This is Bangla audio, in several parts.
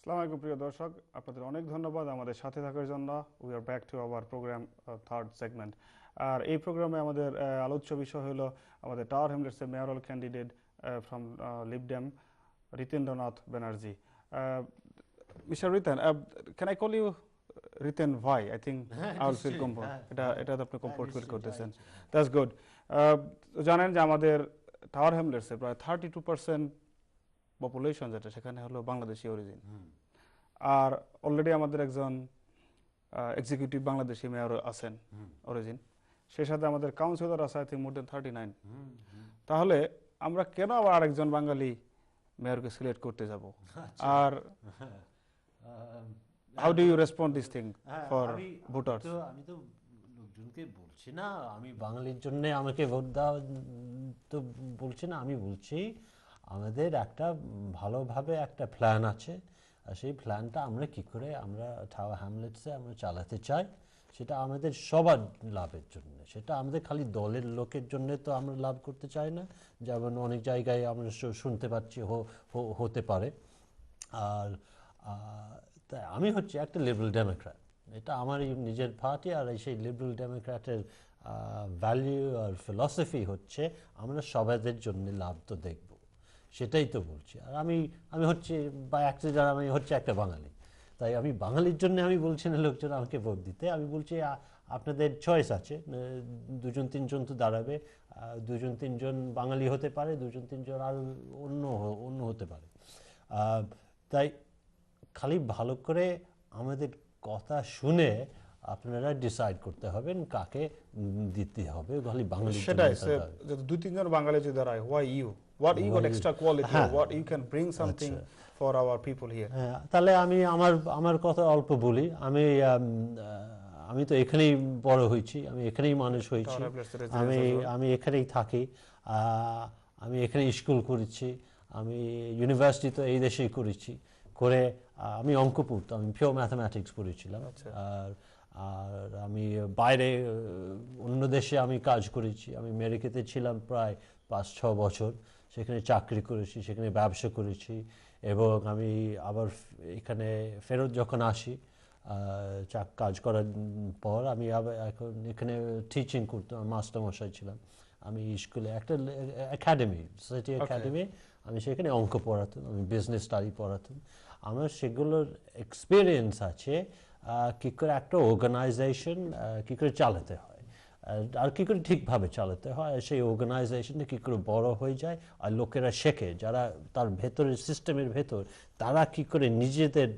আসসালামু আলাইকুম প্রিয় দর্শক, আপনাদের অনেক ধন্যবাদ আমাদের সাথে থাকার জন্য। We are back to our programme third segment. আর এই প্রোগ্রামে আমাদের আলোচ্য বিষয় হলো আমাদের টাওয়ার হ্যামলেটসের mayoral candidate from Lib Dem, Ritendranath Banerjee. Mister Riten, can I call you Riten ভাই? I think I will feel নিশ্চয়ই, কমফোর্ট। হ্যাঁ, এটাতে আপনি হ্যাঁ, কমফোর্ট ফিল নিশ্চয়ই, যা করতেছেন। ইচ্ছা, হ্যাঁ। That's good. জানেন যে আমাদের টাওয়ার হ্যামলেটসে প্রায় 32% পপুলেশন যেটা, সেখানে হলো বাংলাদেশি অরিজিন। আর অলরেডি আমাদের একজন এক্সিকিউটিভ বাংলাদেশি মেয়র আছেন অরিজিন, সেই সাথে আমাদের কাউন্সিলর আছে আই থিঙ্ক মোর দেন 39। তাহলে আমরা কেন আবার আরেকজন বাঙালি মেয়রকে সিলেক্ট করতে যাব? আচ্ছা। আর how do you respond this thing হ্যাঁ, ফর ভোটার্স? আমি তো লোকজনকে বলছি না আমি বাঙালির জন্য আমাকে ভোট দাও, তো বলছি না, আমি বলছি আমাদের একটা ভালোভাবে একটা প্ল্যান আছে। আর সেই প্ল্যানটা আমরা কি করে আমরা টাওয়ার হ্যামলেটসে আমরা চালাতে চাই, সেটা আমাদের সবার লাভের জন্য। সেটা আমাদের খালি দলের লোকের জন্য তো আমরা লাভ করতে চাই না, যেমন অনেক জায়গায় আমরা শুনতে পাচ্ছি হতে পারে। আর তাই আমি হচ্ছে একটা লিবারেল ডেমোক্র্যাট, এটা আমার নিজের পার্টি। আর সেই লিবারেল ডেমোক্র্যাটের ভ্যালিউ আর ফিলসফি হচ্ছে আমরা সবাইদের জন্য লাভ তো দেখব, সেটাই তো বলছি। আর আমি হচ্ছে বা অ্যাক্সিডেন্ট আমি হচ্ছে একটা বাঙালি, তাই আমি বাঙালির জন্য আমি বলছি না লোকজন আমাকে ভোট দিতে। আমি বলছি আপনাদের চয়েস আছে, দুজন তিনজন তো দাঁড়াবে, দুজন তিনজন বাঙালি হতে পারে, দুজন তিনজন আর অন্য হতে পারে। তাই খালি ভালো করে আমাদের কথা শুনে আপনারা ডিসাইড করতে হবেন কাকে দিতে হবে। খালি বাঙালি সেটাই, যদি দুই তিনজন বাঙালি যদি দাঁড়ায়, why you, what you got extra quality, what you can bring something for our people here. হ্যাঁ, তাহলে আমি আমার কথা অল্প বলি। আমি তো এখানেই বড় হয়েছি, আমি এখানেই মানুষ হয়েছি, আমি এখানেই থাকি, আমি এখানে স্কুল করেছি, আমি ইউনিভার্সিটি তো এই দেশেই করেছি করে। আমি অঙ্ক পড়তাম, আমি পিওর ম্যাথামেটিক্স পড়েছিলাম। আর আর আমি বাইরে অন্য দেশে আমি কাজ করেছি। আমি আমেরিকাতে ছিলাম প্রায় 5-6 বছর, সেখানে চাকরি করেছি, সেখানে ব্যবসা করেছি। এবং আমি আবার এখানে ফেরত যখন আসি কাজ করার পর, আমি আবার এখন এখানে টিচিং করতাম, মাস্টারমশাই ছিলাম। আমি স্কুলে একটা একাডেমি, সোসাইটি একাডেমি, আমি সেখানে অঙ্ক পড়াতাম, আমি বিজনেস স্টাডি পড়াতাম। আমার সেগুলোর এক্সপিরিয়েন্স আছে কী করে একটা অর্গানাইজেশন কী করে চালাতে হয়, আর কী করে ঠিকভাবে চালাতে হয়, আর সেই অর্গানাইজেশনটা কী করে বড় হয়ে যায়, আর লোকেরা শেখে যারা তার ভেতরের সিস্টেমের ভেতর, তারা কী করে নিজেদের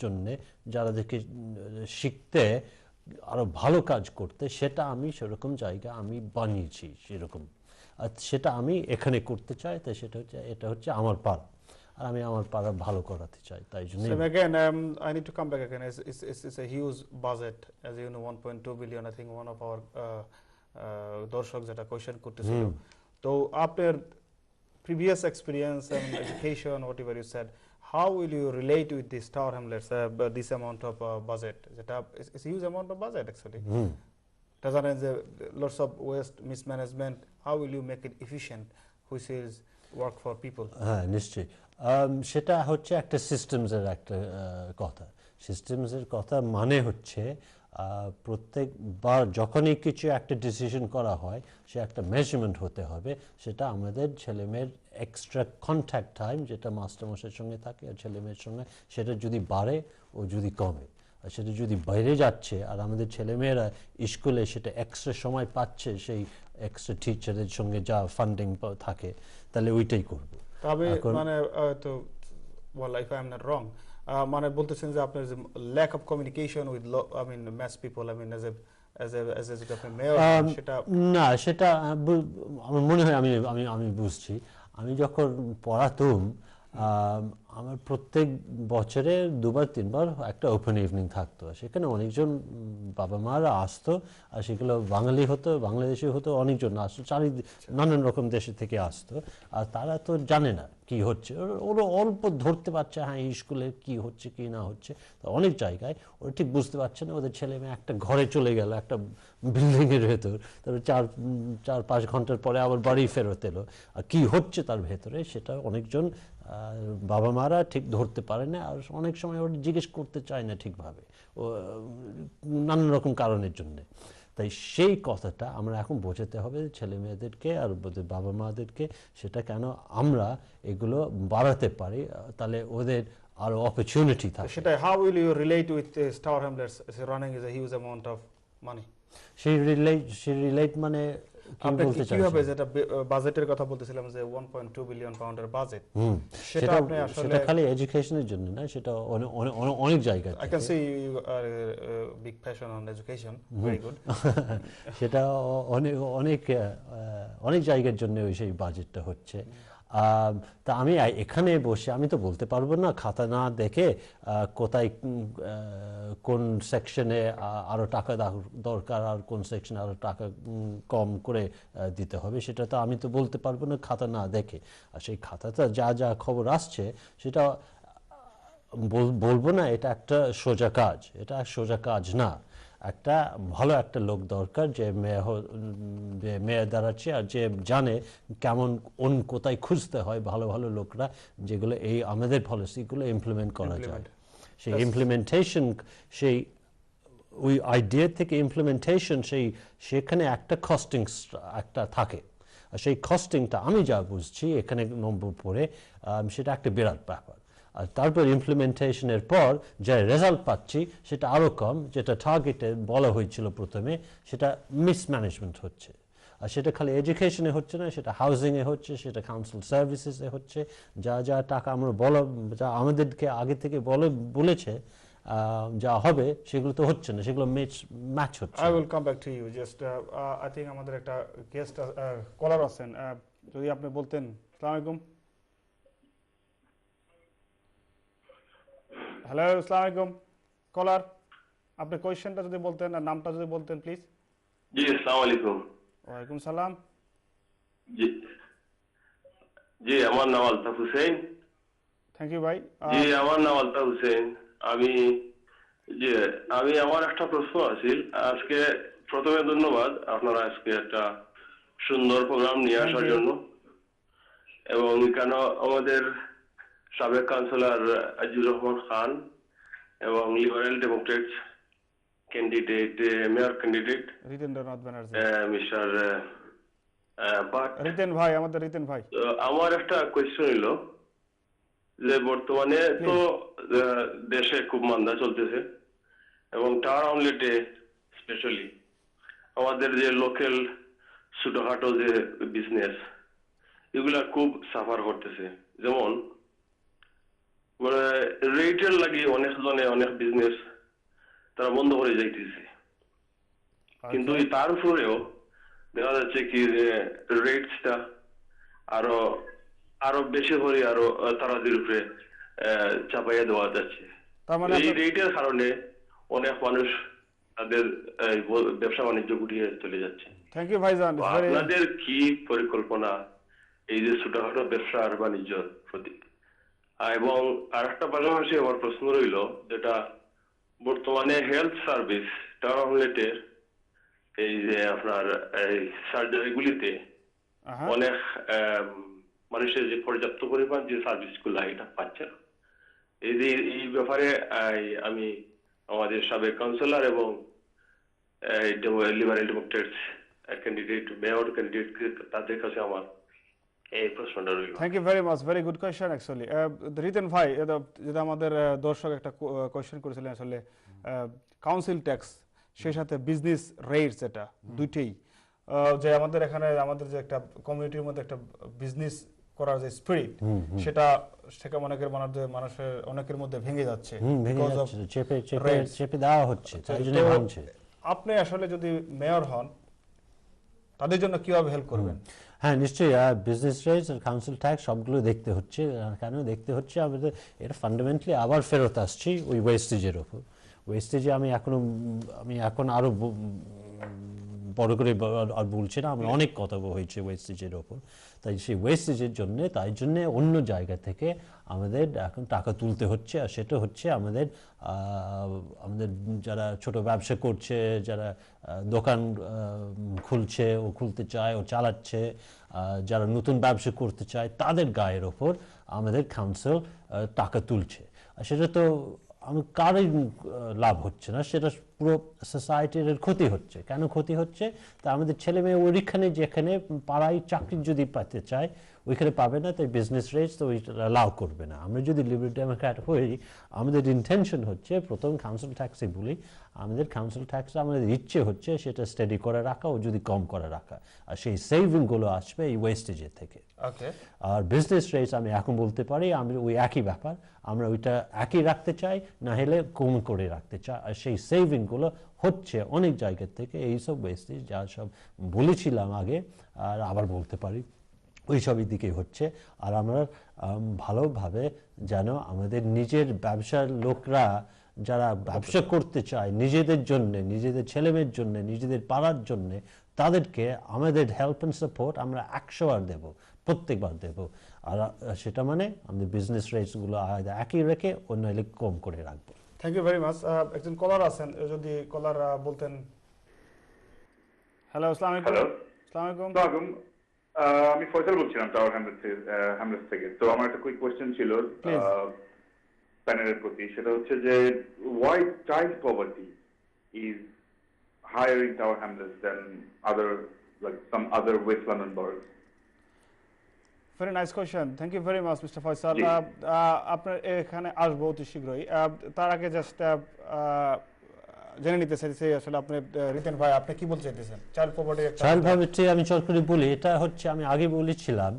জন্যে যারাদেরকে শিখতে আরও ভালো কাজ করতে, সেটা আমি সেরকম জায়গা আমি বানিয়েছি সেরকম। আর সেটা আমি এখানে করতে চাই, তাই এটা হচ্ছে আমার পাড়া, আর আমি আমার পাড়া ভালো করাতে চাই, তাই জন্য। So again, I need to come back again. It's a huge budget, as you know, 1.2 billion. I think one of our দর্শক যেটা কোয়েশ্চেন করতেছিল, তো আপনার previous experience and education, whatever you said, how will you relate with this Tower Hamlets, this amount of budget? It's a huge amount of budget actually. Doesn't have lots of waste, mismanagement. How will you make it efficient, which is work for people? হ্যাঁ, নিশ্চয়ই। সেটা হচ্ছে একটা সিস্টেমসের একটা কথা। সিস্টেমসের কথা মানে হচ্ছে প্রত্যেকবার যখনই কিছু একটা ডিসিশন করা হয়, সে একটা মেজারমেন্ট হতে হবে। সেটা আমাদের ছেলেমেয়ের এক্সট্রা কন্ট্যাক্ট টাইম যেটা মাস্টারমশাইয়ের সঙ্গে থাকে আর ছেলেমেয়ের সঙ্গে, সেটা যদি বাড়ে ও যদি কমে, আর সেটা যদি বাইরে যাচ্ছে আর আমাদের ছেলেমেয়েরা স্কুলে সেটা এক্সট্রা সময় পাচ্ছে সেই এক্সট্রা টিচারের সঙ্গে যা ফান্ডিং থাকে, তাহলে ওইটাই করব। তবে মানে তো well, if I am not wrong, মানে বলতেছেন যে আপনার যে lack of communication with I mean mass people, I mean as a আপনি মেয়র, সেটা না, সেটা আমার মনে হয় আমি বুঝছি। আমি যখন পড়াতাম, আমার প্রত্যেক বছরে 2-3বার একটা ওপেন ইভিনিং থাকতো, সেখানে অনেকজন বাবা মারা আসতো, আর সেগুলো বাঙালি হতো, বাংলাদেশি হতো, অনেকজন আসতো, নানান রকম দেশের থেকে আসতো। আর তারা তো জানে না কি হচ্ছে, ওরা অল্প ধরতে পারছে হ্যাঁ এই স্কুলে কি হচ্ছে কি না হচ্ছে, তো অনেক জায়গায় ওরা ঠিক বুঝতে পারছে না। ওদের ছেলে মেয়ে একটা ঘরে চলে গেল, একটা বিল্ডিংয়ের ভেতর, তারপর 4-5 ঘন্টার পরে আবার বাড়ি ফেরত এলো, আর কী হচ্ছে তার ভেতরে সেটা অনেকজন বাবা মা তারা ঠিক ধরতে পারে না, আর অনেক সময় ওরা জিজ্ঞেস করতে চায় না ঠিকভাবে, ও নানান রকম কারণের জন্য। তাই সেই কথাটা আমরা এখন বোঝাতে হবে ছেলে মেয়েদেরকে আর বাবা মাদেরকে, সেটা কেন আমরা এগুলো বাড়াতে পারি, তাহলে ওদের আরো অপরচুনিটি থাকে। সেটা how will you relate with Tower Hamlets running is a huge amount of money? সেই রিলেট মানে কি বলতে চাই, কিভাবে যেটা বাজেটের কথা বলতেছিলাম যে 1.2 বিলিয়ন পাউন্ডের বাজেট, সেটা আপনি আসলে সেটা খালি এডুকেশনের জন্য না, সেটা অনেক জায়গা I can see you are a big passion on education, very good. সেটা অনেক জায়গার জন্য সেই বাজেটটা হচ্ছে। তা আমি এখানে বসে আমি তো বলতে পারবো না খাতা না দেখে কোথায় কোন সেকশনে আরো টাকা দরকার আর কোন সেকশনে আরো টাকা কম করে দিতে হবে, সেটা তো আমি তো বলতে পারবো না খাতা না দেখে। আর সেই খাতাটা যা যা খবর আসছে সেটা বলবো না এটা একটা সোজা কাজ, এটা সোজা কাজ না। একটা ভালো একটা লোক দরকার যে মেয়ে দাঁড়াচ্ছে আর যে জানে কেমন কোথায় খুঁজতে হয় ভালো ভালো লোকরা, যেগুলো এই আমাদের পলিসিগুলো ইমপ্লিমেন্ট করা যায়। সেই ইমপ্লিমেন্টেশন, সেই ওই আইডিয়া থেকে ইমপ্লিমেন্টেশন, সেখানে একটা কস্টিং একটা থাকে। আর সেই কস্টিংটা আমি যা বুঝছি এখানে নম্বর পড়ে সেটা একটা বিরাট ব্যাপার। আর তারপর ইমপ্লিমেন্টেশনের পর যে রেজাল্ট পাচ্ছি সেটা আরও কম, যেটা টার্গেটে বলা হয়েছিল প্রথমে, সেটা মিসম্যানেজমেন্ট হচ্ছে। আর সেটা খালি এডুকেশনে হচ্ছে না, সেটা হাউজিংয়ে হচ্ছে, সেটা কাউন্সিল সার্ভিসেসে হচ্ছে। যা যা টাকা আমরা যা আমাদেরকে আগে থেকে বলেছে যা হবে সেগুলো তো হচ্ছে না, সেগুলো ম্যাচ হচ্ছে। I will come back to you. Just I think আমাদের একটা গেস্ট কলার আছেন, যদি আপনি বলতেন। আসসালামু আলাইকুম। হ্যালো, আসসালামু আলাইকুম কলার, আপনি কোয়েশ্চেনটা যদি বলতেন আর নামটা যদি বলতেন প্লিজ। জি, আসসালামু আলাইকুম। ওয়ালাইকুম সালাম। জি জি, আমার নাম আলতাফ হোসেন। থ্যাংক ইউ ভাই। জি, আমার নাম আলতাফ হোসেন। আমি আমার একটা প্রশ্ন আছে আজকে। প্রথমে ধন্যবাদ আপনারা আজকে একটা সুন্দর প্রোগ্রাম নিয়ে আসার জন্য, এবং কেন আমাদের সাবেক কাউন্সিলর আজিজুর রহমান খান এবং Liberal Democrats candidate, mayor candidate Ritendranath Banerjee, mister Riten ভাই, আমাদের রিতেন ভাই। আমার একটা কোয়েশ্চন হলো যে বর্তমানে তো দেশে খুব মান্দা চলতেছে, এবং টাওয়ার হামলেটে স্পেশালি আমাদের যে লোকাল ছোটখাটো যে বিজনেস এগুলা খুব সাফার করতেছে। যেমন রেটের লাগে অনেক জনে অনেক বিজনেস তারা বন্ধ করে যাইতেছে, কিন্তু তার উপরেও দেখা যাচ্ছে কি যে রেটসটা আরো বেশি করে আরো তারাদের উপরে চাপাইয়া দেওয়া যাচ্ছে। এই রেটের কারণে অনেক মানুষ তাদের ব্যবসা বাণিজ্য গুটিয়ে চলে যাচ্ছে। থ্যাংক ইউ ভাইজান। আপনাদের কি পরিকল্পনা এই যে ছোটখাটো ব্যবসা আর বাণিজ্যর প্রতি? এবং আরেকটা পাশাপাশি আমার প্রশ্ন রইল, যেটা বর্তমানে হেলথ সার্ভিস টাওয়ার হামলেটের এই যে আপনার এই সার্জারি গুলিতে অনেক মানুষের যে পর্যাপ্ত পরিমাণ যে সার্ভিস গুলা এটা পাচ্ছে না। এই ব্যাপারে আমি আমাদের সাবেক কাউন্সিলর এবং Liberal Democrats candidate, mayor candidate, তাদের কাছে আমার এই প্রশ্নটা রইল। Thank you very much, very good question actually. Riten ভাই, যেটা আমাদের দর্শক একটা কোয়েশ্চেন করেছিলেন, আসলে কাউন্সিল ট্যাক্স সেই সাথে বিজনেস রেটস, এটা দুইটাই যে আমাদের এখানে আমাদের যে একটা কমিউনিটির মধ্যে একটা বিজনেস করার যে স্পিরিট, সেটা মানুষের অনেকের মধ্যে ভেঙে যাচ্ছে, চেপে দেওয়া হচ্ছে, তাই জন্য ভাঙছে। আপনি আসলে যদি মেয়র হন তাদের জন্য কিভাবে হেল্প করবেন? হ্যাঁ, নিশ্চয়ই। বিজনেস রেটস আর কাউন্সিল ট্যাক্স সবগুলো দেখতে হচ্ছে। কেন দেখতে হচ্ছে? আমাদের এটা ফান্ডামেন্টালি আবার ফেরত আসছি ওই ওয়েস্টেজের ওপর। ওয়েস্টেজে আমি এখন আরো বড় করে আর বলছি না, আমরা অনেক কথা হয়েছে ওয়েস্টেজের ওপর। তাই সেই ওয়েস্টেজের জন্য অন্য জায়গা থেকে আমাদের এখন টাকা তুলতে হচ্ছে। আর সেটা হচ্ছে আমাদের যারা ছোট ব্যবসা করছে, যারা দোকান খুলছে ও খুলতে চায় ও চালাচ্ছে, যারা নতুন ব্যবসা করতে চায় তাদের গায়ের ওপর আমাদের কাউন্সিল টাকা তুলছে। আর সেটা তো কারই লাভ হচ্ছে না, সেটা পুরো সোসাইটির ক্ষতি হচ্ছে। কেন ক্ষতি হচ্ছে? তা আমাদের ছেলে মেয়ে ওইখানে যেখানে পাড়ায় চাকরি যদি পেতে চায় ওইখানে পাবে না, তাই বিজনেস রেটস তো ওইটা অ্যালাউ করবে না। আমরা যদি লিবারেল ডেমোক্র্যাট হই, আমাদের ইন্টেনশন হচ্ছে প্রথম কাউন্সিল ট্যাক্সে বলি, আমাদের কাউন্সিল ট্যাক্স আমাদের ইচ্ছে হচ্ছে সেটা স্টেডি করে রাখা ও যদি কম করে রাখা, আর সেই সেভিংগুলো আসবে এই ওয়েস্টেজের থেকে। আর বিজনেস রেটস আমি এখন বলতে পারি আমি ওই একই ব্যাপার, আমরা ওইটা একই রাখতে চাই, না হলে কম করে রাখতে চাই। আর সেই সেভিংগুলো হচ্ছে অনেক জায়গার থেকে, এইসব ওয়েস্টেজ যা সব বলেছিলাম আগে আর আবার বলতে পারি, ওই সবই দিকে হচ্ছে। আর আমরা ভালোভাবে যেন আমাদের নিজের ব্যবসার লোকরা যারা ব্যবসা করতে চায় নিজেদের জন্য, নিজেদের ছেলেমেয়ের জন্য, নিজেদের পাড়ার জন্য, তাদেরকে আমাদের হেল্প অ্যান্ড সাপোর্ট আমরা 100 বার দেবো, প্রত্যেকবার দেবো। আর সেটা মানে আমাদের বিজনেস রেটসগুলো একই রেখে অন্য হলে কম করে রাখবো। Thank you very much. একজন কলার আছেন, যদি কলার বলতেন। হ্যালো, আসসালামু আলাইকুম। আসসালামু আলাইকুম। আমি ফয়সাল বলছিলাম টাওয়ার হ্যামলেটস থেকে। তো আমার একটা কুইক কোশ্চেন ছিল প্যানেলের প্রতি, সেটা হচ্ছে যে why child poverty is higher in Tower Hamlets than some other West London boroughs? Very nice question. Thank you very much, Mr. Faisal. আপনার এখানে আসবো অতি শীঘ্রই। তার আগে জাস্ট জেনে নিতে চাইছি আসলে আপনি রিতেন ভাই আপনি কি বলতে চাইতেছেন চাইল্ড পভার্টি? আমি চট করে বলি, এটা হচ্ছে আমি আগে বলেছিলাম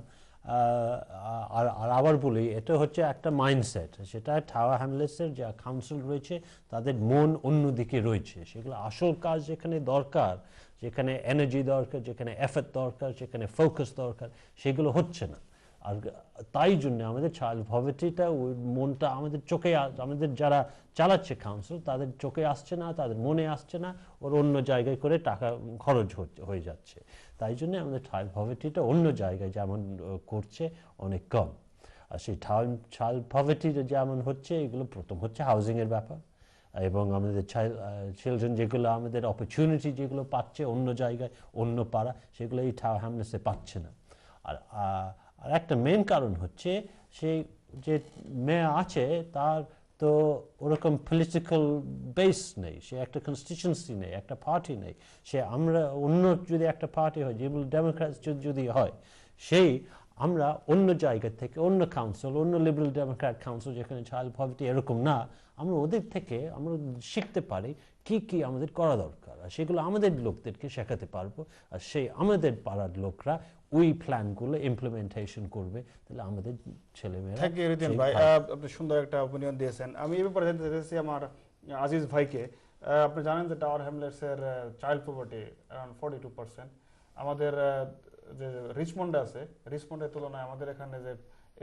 আর আবার বলি, এটা হচ্ছে একটা মাইন্ডসেট। সেটা টাওয়ার হ্যামলেটসের যে কাউন্সিল রয়েছে তাদের মন অন্যদিকে রয়েছে। সেগুলো আসল কাজ যেখানে দরকার, যেখানে এনার্জি দরকার, যেখানে এফর্ট দরকার, যেখানে ফোকাস দরকার, সেগুলো হচ্ছে না। আর তাই জন্য আমাদের চাইল্ড পভার্টিটা ওই মনটা আমাদের চোখে, আমাদের যারা চালাচ্ছে কাউন্সিল তাদের চোখে আসছে না, তাদের মনে আসছে না, ওর অন্য জায়গায় করে টাকা খরচ হয়ে যাচ্ছে। তাই জন্য আমাদের চাইল্ড পভার্টিটা অন্য জায়গায় যেমন করছে অনেক কম। আর সেই চাইল্ড পভার্টি যেমন হচ্ছে, এগুলো প্রথম হচ্ছে হাউজিংয়ের ব্যাপার, এবং আমাদের চিলড্রেন যেগুলো আমাদের অপরচুনিটি যেগুলো পাচ্ছে অন্য জায়গায়, অন্য পাড়া, সেগুলো এই টাওয়ার হ্যামলেটসে পাচ্ছে না। আর একটা মেন কারণ হচ্ছে সেই যে মেয়ে আছে তার তো ওরকম পলিটিক্যাল বেস নেই, সে একটা কনস্টিটিউয়েন্সি নেই, একটা পার্টি নেই। সে আমরা অন্য যদি একটা পার্টি হয়, যেগুলো ডেমোক্র্যাটস যদি হয়, সেই আমরা অন্য জায়গা থেকে, অন্য কাউন্সিল, অন্য লিবারেল ডেমোক্র্যাট কাউন্সিল যেখানে চাইল্ড পভার্টি এরকম না, আমরা ওদের থেকে আমরা শিখতে পারি কি কি আমাদের করা দরকার, আর সেগুলো আমাদের লোকদেরকে শেখাতে পারবো। আর সেই আমাদের পাড়ার লোকরা ওই প্ল্যানগুলো ইমপ্লিমেন্টেশন করবে, তাহলে আমাদের ছেলেমেয়েরা। থ্যাংক ইউ রিতেন ভাই, আপনি সুন্দর একটা অপিনিয়ন দিয়েছেন। আমি এই ব্যাপারে জানতে চাইছি আমার আজিজ ভাইকে। আপনি জানেন যে টাওয়ার হ্যামলেটসের চাইল্ড পভার্টি অ্যারাউন্ড 42%। আমাদের যে রিচমন্ডে আছে, রিচমন্ডের তুলনায় আমাদের এখানে যে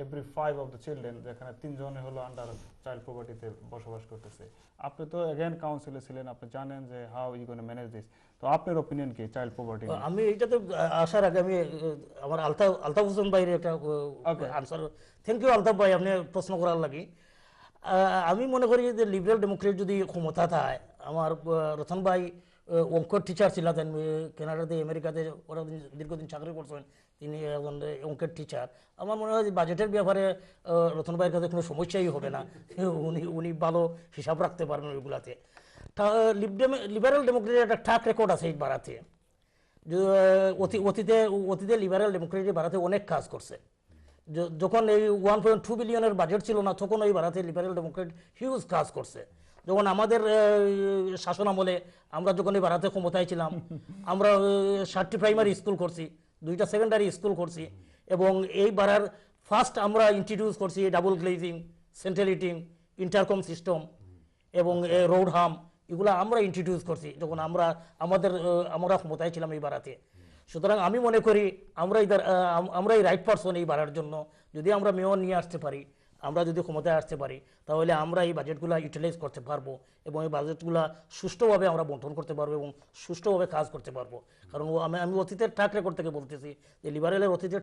এভরি 5 অফ দ্য চিলড্রেন, যেখানে 3 জনই হলো আন্ডার চাইল্ড পভার্টিতে বসবাস করতেছে। আপনি তো এগেন কাউন্সিলে ছিলেন, আপনি জানেন যে how you gonna manage this. তো আপনার অপিনিয়ন কি চাইল্ড পভার্টি? আমি এইটাতে আসার আগে আমি আমার আলতাফ হোসেন ভাইয়ের একটা আনসার। থ্যাংক ইউ আলতাফ ভাই আপনি প্রশ্ন করার লাগি। আমি মনে করি যে লিবারেল ডেমোক্রেট যদি ক্ষমতা থাকে, আমার রতন ভাই অঙ্কের টিচার ছিলেন কানাডাতে, আমেরিকাতে, ওরা দীর্ঘদিন চাকরি করছেন, তিনি একজন অঙ্কের টিচার। আমার মনে হয় যে বাজেটের ব্যাপারে রতন ভাইয়ের কাছে কোনো সমস্যাই হবে না, উনি ভালো হিসাব রাখতে পারবেন ওইগুলাতে। লিবারেল ডেমোক্রেটের একটা ট্র্যাক রেকর্ড আছে এই বাড়াতে। অতীতে লিবারেল ডেমোক্রেটের বাড়াতে অনেক কাজ করছে। যখন এই 1.2 বিলিয়নের বাজেট ছিল না, তখন এই বাড়াতে লিবারেল ডেমোক্রেট হিউজ কাজ করছে। যখন আমাদের শাসন আমলে আমরা যখন এই বাড়াতে ক্ষমতায় ছিলাম, আমরা 60টি প্রাইমারি স্কুল করছি, 2টা সেকেন্ডারি স্কুল করছি, এবং এই বাড়ার ফার্স্ট আমরা ইন্ট্রোডিউস করছি double glazing, central heating, intercom system এবং রোড হাম, এগুলো আমরা ইন্ট্রোডিউস করছি যখন আমরা ক্ষমতায় ছিলাম এই বাড়াতে। সুতরাং আমি মনে করি আমরাই রাইট পারসন এই বাড়ার জন্য। যদি আমরা মেয়র নিয়ে আসতে পারি, আমরা যদি ক্ষমতায় আসতে পারি, তাহলে আমরা এই বাজেটগুলো ইউটিলাইজ করতে পারবো এবং এই বাজেটগুলো সুষ্ঠুভাবে আমরা বন্টন করতে পারবো এবং সুষ্ঠুভাবে কাজ করতে পারবো। কারণ আমি অতীতের ট্র্যাক রেকর্ড থেকে বলতেছি যে লিবারেলের অতীতের